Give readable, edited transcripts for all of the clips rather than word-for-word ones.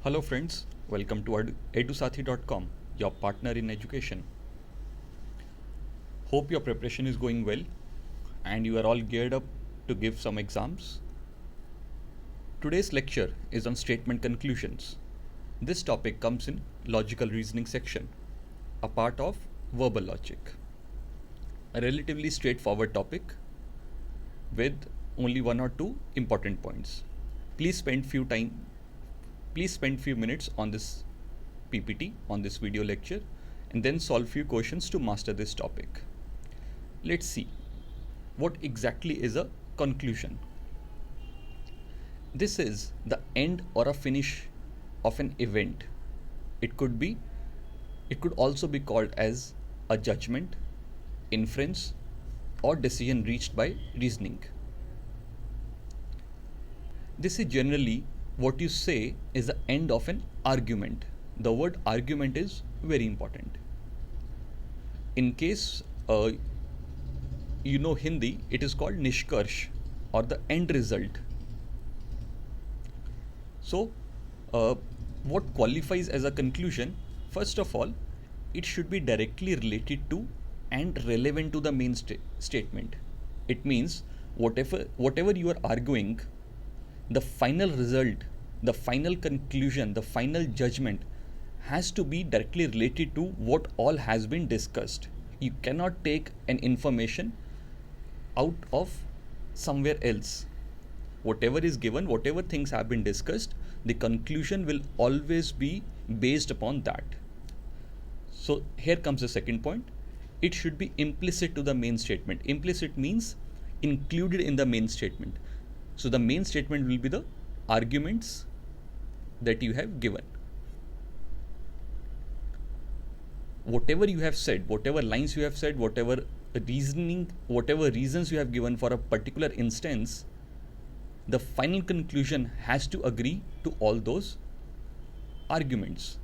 Hello friends, welcome to edusathi.com, your partner in education. Hope your preparation is going well and you are all geared up to give some exams. Today's lecture is on statement conclusions. This topic comes in logical reasoning section, a part of verbal logic. A relatively straightforward topic with only one or two important points. Please spend few minutes on this PPT, on this video lecture, and then solve few questions to master this topic. Let's see what exactly is a conclusion. This is the end or a finish of an event. It could also be called as a judgment, inference, or decision reached by reasoning. This is generally what you say is the end of an argument. The word argument is very important. In case you know Hindi, it is called nishkarsh or the end result. So, what qualifies as a conclusion? First of all, it should be directly related to and relevant to the main statement. It means whatever you are arguing, the final result, the final conclusion, the final judgment has to be directly related to what all has been discussed. You cannot take an information out of somewhere else. Whatever is given, whatever things have been discussed, the conclusion will always be based upon that. So here comes the second point. It should be implicit to the main statement. Implicit means included in the main statement. So the main statement will be the arguments that you have given. Whatever you have said, whatever lines you have said, whatever reasons you have given for a particular instance, the final conclusion has to agree to all those arguments.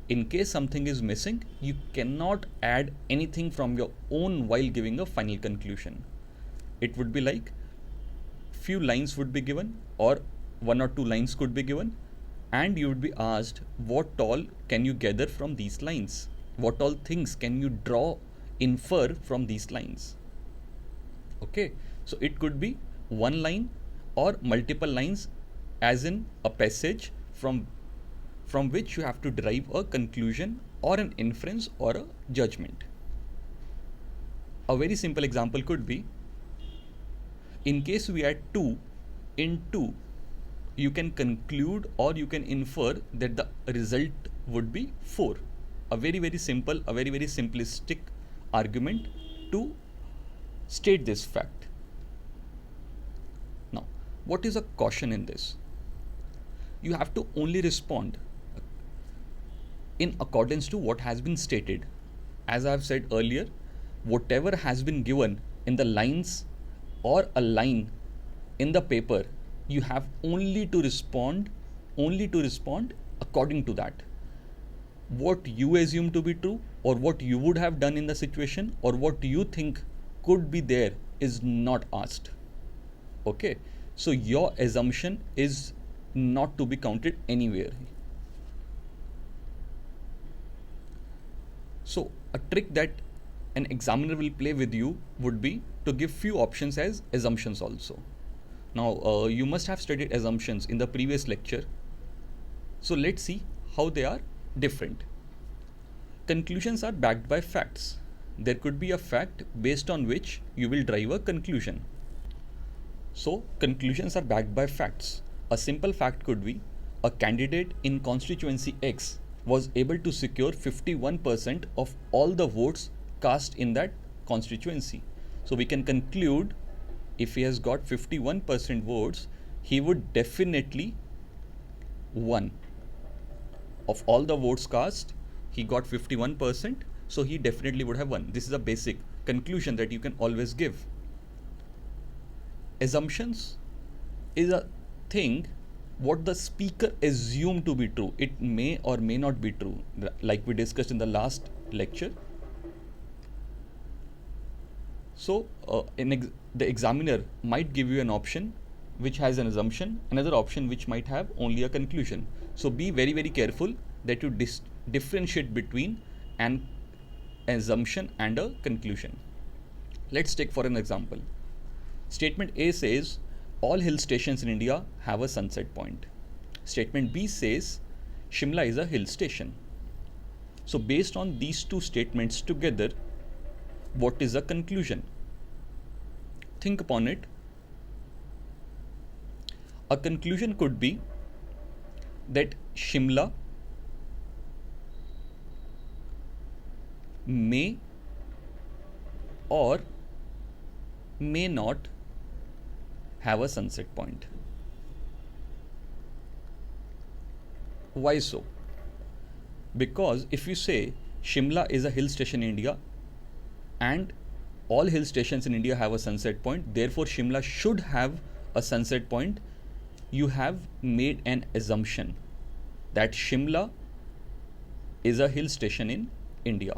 In case something is missing, you cannot add anything from your own while giving a final conclusion. It would be like few lines would be given, or one or two lines could be given, and you would be asked what all can you gather from these lines, what all things can you infer from these lines. Okay, so it could be one line or multiple lines, as in a passage from which you have to derive a conclusion or an inference or a judgment. A very simple example could be, in case we add 2 in 2, you can conclude or you can infer that the result would be 4. A very, very simple, a very, very simplistic argument to state this fact. Now, what is a caution in this? You have to only respond in accordance to what has been stated. As I have said earlier, whatever has been given in the lines or a line in the paper, you have only to respond according to that. What you assume to be true, or what you would have done in the situation, or what you think could be there is not asked. Okay, so your assumption is not to be counted anywhere. So a trick that an examiner will play with you would be to give few options as assumptions also. Now you must have studied assumptions in the previous lecture. So let's see how they are different. Conclusions are backed by facts. There could be a fact based on which you will derive a conclusion. So conclusions are backed by facts. A simple fact could be, a candidate in constituency X was able to secure 51% of all the votes cast in that constituency. So we can conclude, if he has got 51% votes, he would definitely won. Of all the votes cast, he got 51%, so he definitely would have won. This is a basic conclusion that you can always give. Assumptions is a thing what the speaker assumed to be true. It may or may not be true, like we discussed in the last lecture. So the examiner might give you an option which has an assumption, another option which might have only a conclusion. So be very, very careful that you differentiate between an assumption and a conclusion. Let's take for an example. Statement A says all hill stations in India have a sunset point. Statement B says Shimla is a hill station. So based on these two statements together, what is the conclusion? Think upon it. A conclusion could be that Shimla may or may not have a sunset point. Why so? Because if you say Shimla is a hill station in India and all hill stations in India have a sunset point, therefore Shimla should have a sunset point, you have made an assumption that Shimla is a hill station in India.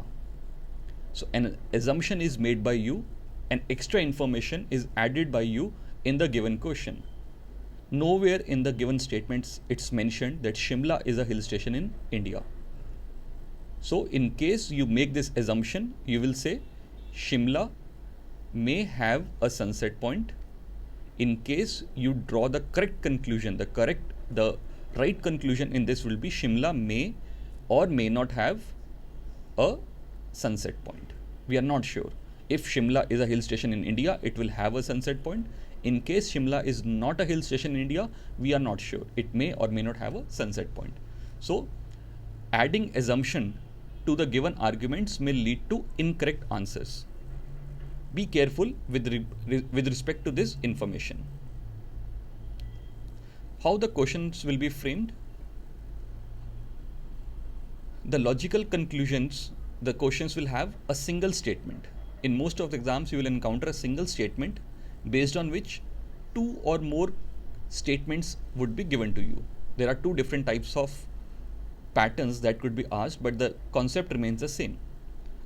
So an assumption is made by you, and extra information is added by you in the given question. Nowhere in the given statements it's mentioned that Shimla is a hill station in India. So in case you make this assumption, you will say Shimla may have a sunset point. In case you draw the correct conclusion, the right conclusion in this will be Shimla may or may not have a sunset point. We are not sure. If Shimla is a hill station in India, it will have a sunset point. In case Shimla is not a hill station in India, we are not sure. It may or may not have a sunset point. So adding assumption to the given arguments may lead to incorrect answers. Be careful with respect to this information. How the questions will be framed? The logical conclusions, the questions will have a single statement. In most of the exams, you will encounter a single statement based on which two or more statements would be given to you. There are two different types of patterns that could be asked, but the concept remains the same.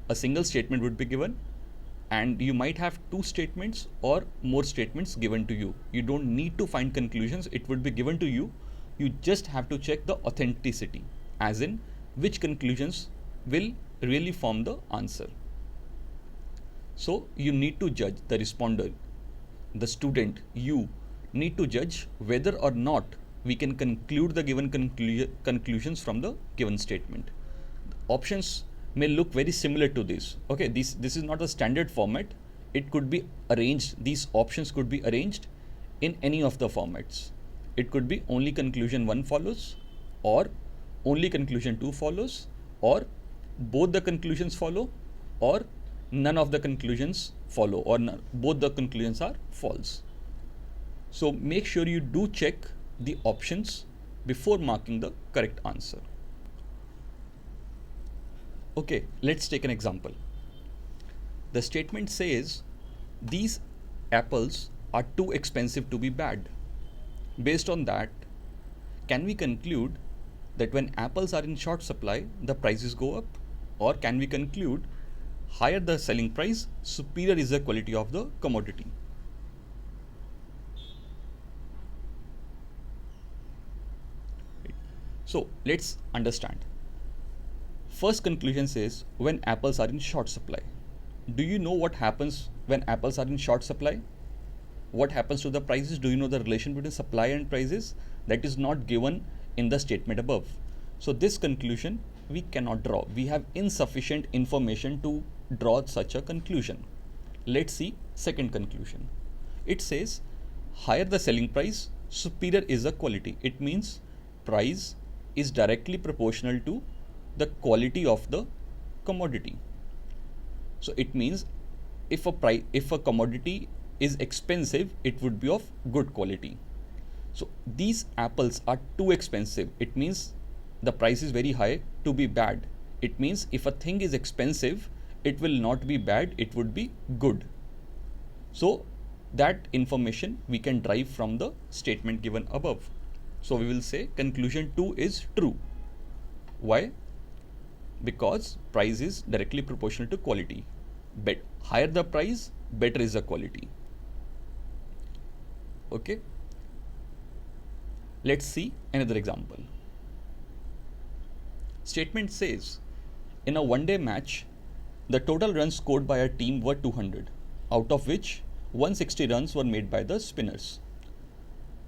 A single statement would be given, and you might have two statements or more statements given to you. You don't need to find conclusions, it would be given to you. You just have to check the authenticity, as in which conclusions will really form the answer. So you need to judge, the responder, the student, you need to judge whether or not we can conclude the given conclusions from the given statement. The options may look very similar to this. Okay, this is not a standard format. It could be arranged, these options could be arranged in any of the formats. It could be only conclusion 1 follows, or only conclusion 2 follows, or both the conclusions follow, or none of the conclusions follow, or both the conclusions are false. So make sure you do check the options before marking the correct answer. Okay, let's take an example. The statement says these apples are too expensive to be bad. Based on that, can we conclude that when apples are in short supply, the prices go up? Or can we conclude higher the selling price, superior is the quality of the commodity? So let's understand. First conclusion says when apples are in short supply. Do you know what happens when apples are in short supply? What happens to the prices? Do you know the relation between supply and prices? That is not given in the statement above. So this conclusion we cannot draw. We have insufficient information to draw such a conclusion. Let's see second conclusion. It says higher the selling price, superior is the quality. It means price is directly proportional to the quality of the commodity. So it means if a commodity is expensive, it would be of good quality. So these apples are too expensive. It means the price is very high to be bad. It means if a thing is expensive, it will not be bad, it would be good. So that information we can derive from the statement given above. So we will say conclusion 2 is true. Why? Because price is directly proportional to quality. Higher the price, better is the quality. Okay. Let's see another example. Statement says, in a one-day match, the total runs scored by a team were 200, out of which 160 runs were made by the spinners.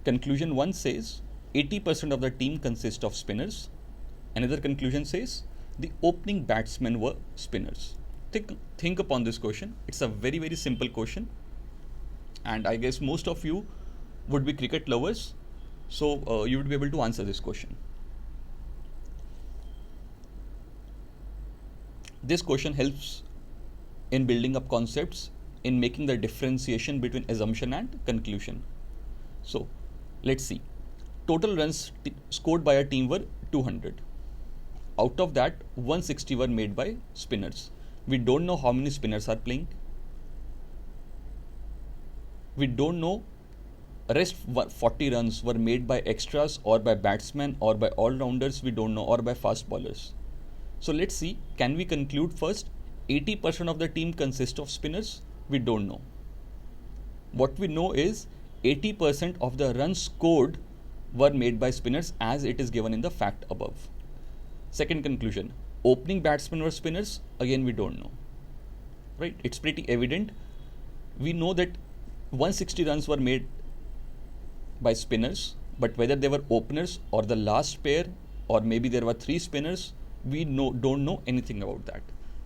Conclusion 1 says 80% of the team consists of spinners. Another conclusion says the opening batsmen were spinners. Think upon this question. It's a very, very simple question. And I guess most of you would be cricket lovers. So you would be able to answer this question. This question helps in building up concepts, in making the differentiation between assumption and conclusion. So let's see. Total runs scored by a team were 200. Out of that, 160 were made by spinners. We don't know how many spinners are playing. We don't know rest 40 runs were made by extras or by batsmen or by all-rounders, we don't know, or by fast bowlers. So let's see, can we conclude first 80% of the team consists of spinners? We don't know. What we know is 80% of the runs scored were made by spinners as it is given in the fact above. Second conclusion, opening batsmen were spinners, again we don't know. Right? It's pretty evident. We know that 160 runs were made by spinners, but whether they were openers or the last pair or maybe there were 3 spinners, we don't know anything about that.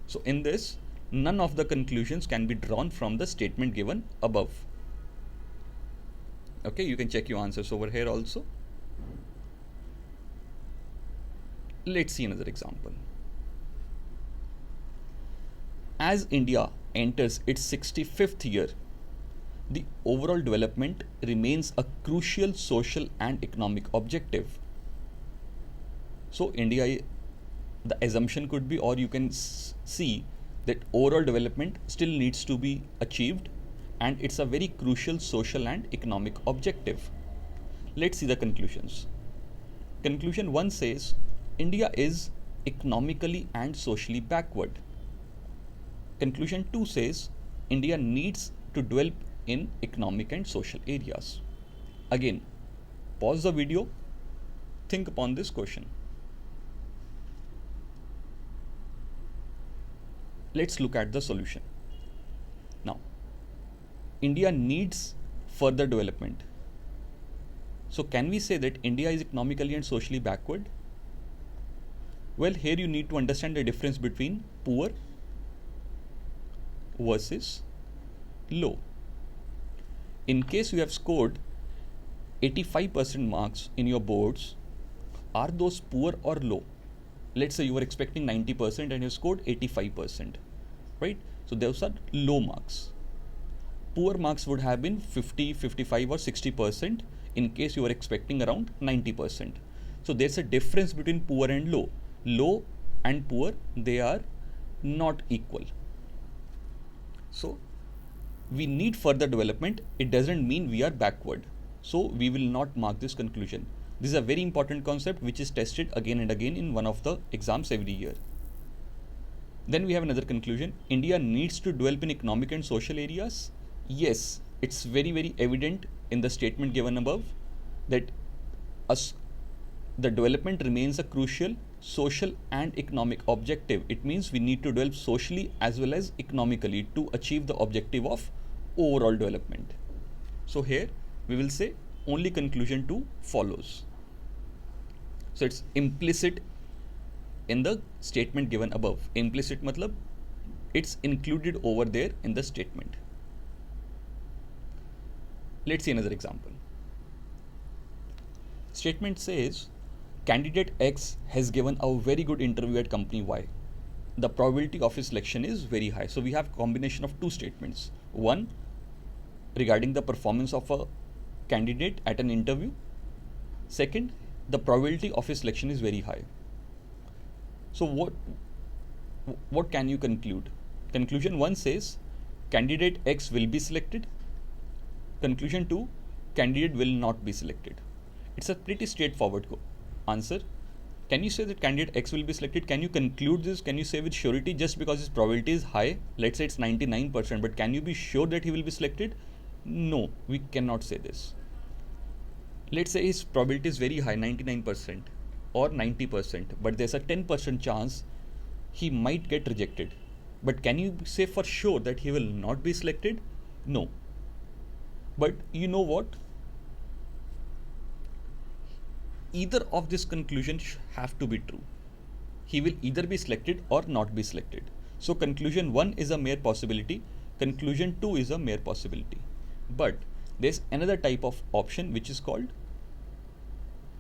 So in this, none of the conclusions can be drawn from the statement given above. Okay, you can check your answers over here also. Let's see another example. As India enters its 65th year, the overall development remains a crucial social and economic objective. So India, the assumption could be, or you can see that overall development still needs to be achieved and it's a very crucial social and economic objective. Let's see the conclusions. Conclusion 1 says India is economically and socially backward. Conclusion 2 says India needs to develop in economic and social areas. Again, pause the video, think upon this question. Let's look at the solution. Now, India needs further development. So can we say that India is economically and socially backward? Well, here you need to understand the difference between poor versus low. In case you have scored 85% marks in your boards, are those poor or low? Let's say you were expecting 90% and you scored 85%, right? So those are low marks. Poor marks would have been 50, 55 or 60% in case you were expecting around 90%. So there's a difference between poor and low. Low and poor, they are not equal. So we need further development. It doesn't mean we are backward. So we will not mark this conclusion. This is a very important concept which is tested again and again in one of the exams every year. Then we have another conclusion. India needs to develop in economic and social areas. Yes, it's very, very evident in the statement given above that the development remains a crucial social and economic objective. It means we need to develop socially as well as economically to achieve the objective of overall development. So here we will say only conclusion 2 follows. So it's implicit in the statement given above. Implicit matlab it's included over there in the statement. Let's see another example. Statement says candidate X has given a very good interview at company Y. The probability of his selection is very high. So we have combination of two statements. One regarding the performance of a candidate at an interview. Second, the probability of his selection is very high. So what can you conclude? Conclusion 1 says candidate X will be selected. Conclusion 2, candidate will not be selected. It's a pretty straightforward answer. Can you say that candidate X will be selected? Can you conclude this? Can you say with surety just because his probability is high? Let's say it's 99%, but can you be sure that he will be selected? No, we cannot say this. Let's say his probability is very high, 99% or 90%, but there's a 10% chance he might get rejected. But can you say for sure that he will not be selected? No. But you know what? Either of this conclusion have to be true. He will either be selected or not be selected. So conclusion 1 is a mere possibility, conclusion 2 is a mere possibility. But there's another type of option which is called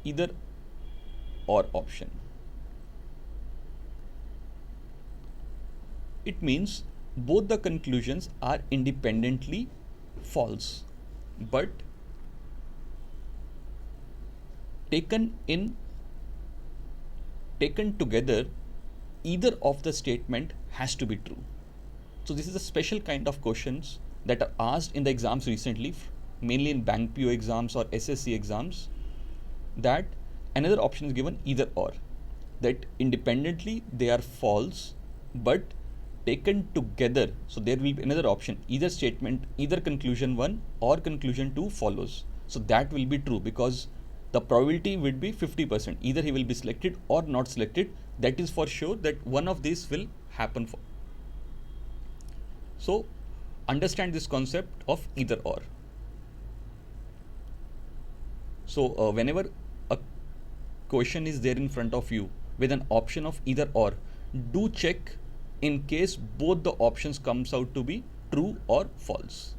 either or option. It means both the conclusions are independently false, but taken together, either of the statement has to be true. So this is a special kind of questions that are asked in the exams recently, mainly in bank PO exams or SSC exams, that another option is given either or, that independently they are false, but taken together, so there will be another option, either statement, either conclusion 1 or conclusion 2 follows. So that will be true because the probability would be 50%. Either he will be selected or not selected. That is for sure that one of these will happen. So understand this concept of either or. So whenever a question is there in front of you with an option of either or, do check in case both the options comes out to be true or false.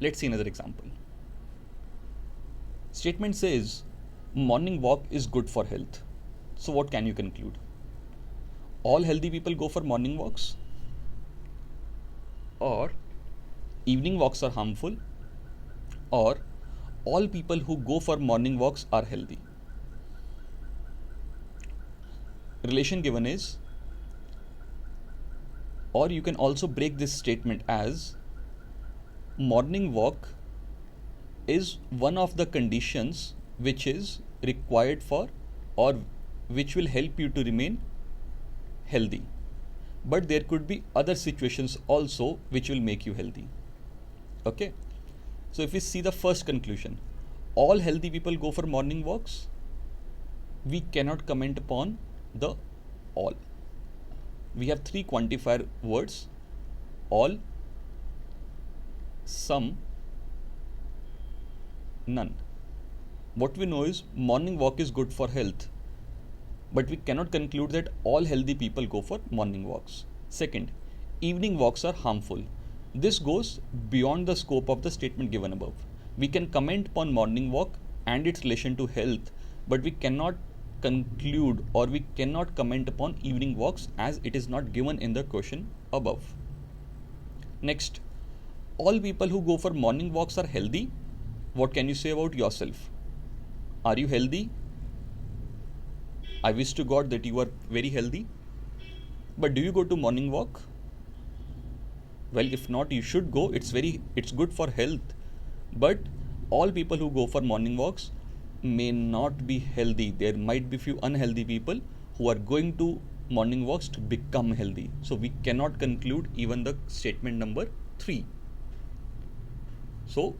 Let's see another example. Statement says morning walk is good for health. So what can you conclude? All healthy people go for morning walks? Or evening walks are harmful? Or all people who go for morning walks are healthy? Relation given is, or you can also break this statement as morning walk is one of the conditions which is required for or which will help you to remain healthy. But there could be other situations also which will make you healthy. Okay. So if we see the first conclusion, all healthy people go for morning walks, we cannot comment upon the all. We have three quantifier words: all, some, none. What we know is morning walk is good for health, but we cannot conclude that all healthy people go for morning walks. Second, evening walks are harmful. This goes beyond the scope of the statement given above. We can comment upon morning walk and its relation to health, but we cannot conclude or we cannot comment upon evening walks as it is not given in the question above. Next, all people who go for morning walks are healthy. What can you say about yourself? Are you healthy? I wish to God that you are very healthy. But do you go to morning walk? Well, if not, you should go. It's good for health. But all people who go for morning walks may not be healthy. There might be few unhealthy people who are going to morning walks to become healthy. So we cannot conclude even the statement number 3. So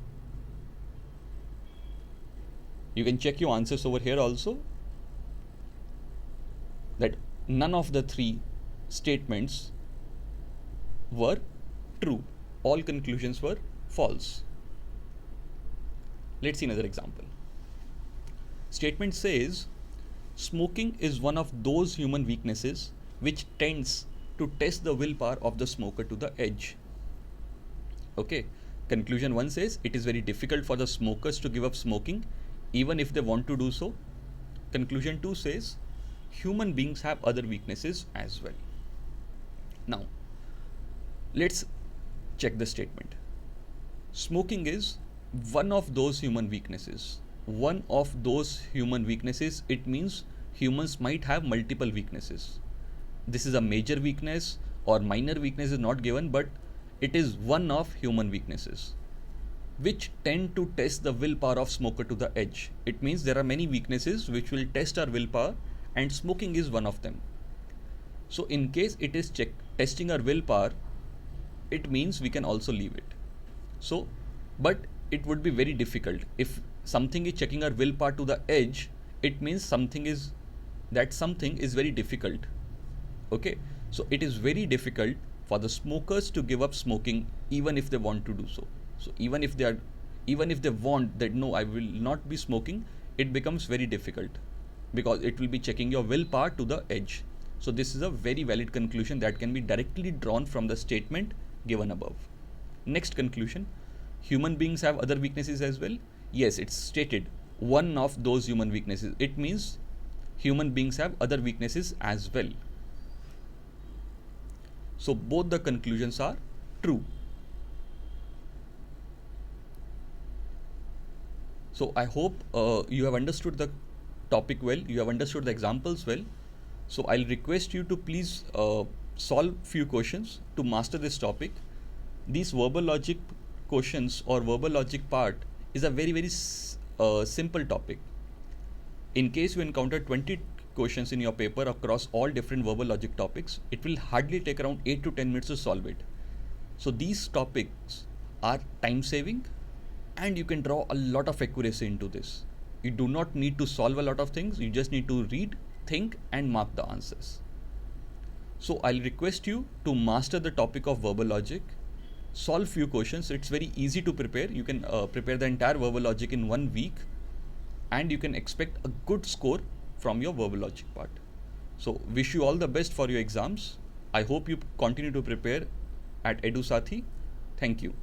you can check your answers over here also, that none of the 3 statements were true. All conclusions were false. Let's see another example. Statement says smoking is one of those human weaknesses which tends to test the willpower of the smoker to the edge. Okay. Conclusion 1 says it is very difficult for the smokers to give up smoking even if they want to do so. Conclusion 2 says human beings have other weaknesses as well. Now, let's check the statement. Smoking is one of those human weaknesses. One of those human weaknesses, it means humans might have multiple weaknesses. This is a major weakness or minor weakness is not given, but it is one of human weaknesses which tend to test the willpower of smoker to the edge. It means there are many weaknesses which will test our willpower, and smoking is one of them. So in case it is testing our willpower, it means we can also leave it. So, but it would be very difficult if something is checking our willpower to the edge, it means something is very difficult. Okay, so it is very difficult for the smokers to give up smoking even if they want to do so. So even if they want that, no, I will not be smoking, it becomes very difficult because it will be checking your willpower to the edge. So this is a very valid conclusion that can be directly drawn from the statement given above. Next conclusion, human beings have other weaknesses as well. Yes, it's stated one of those human weaknesses. It means human beings have other weaknesses as well. So both the conclusions are true. So I hope you have understood the topic well, you have understood the examples well. So I'll request you to please solve few questions to master this topic. These verbal logic questions or verbal logic part is a very simple topic. In case you encounter 20 questions in your paper across all different verbal logic topics, it will hardly take around 8 to 10 minutes to solve it. So these topics are time saving and you can draw a lot of accuracy into this. You do not need to solve a lot of things, you just need to read, think and mark the answers. So I'll request you to master the topic of verbal logic, solve few questions. It's very easy to prepare. You can prepare the entire verbal logic in 1 week and you can expect a good score from your verbal logic part. So wish you all the best for your exams. I hope you continue to prepare at EduSathi. Thank you.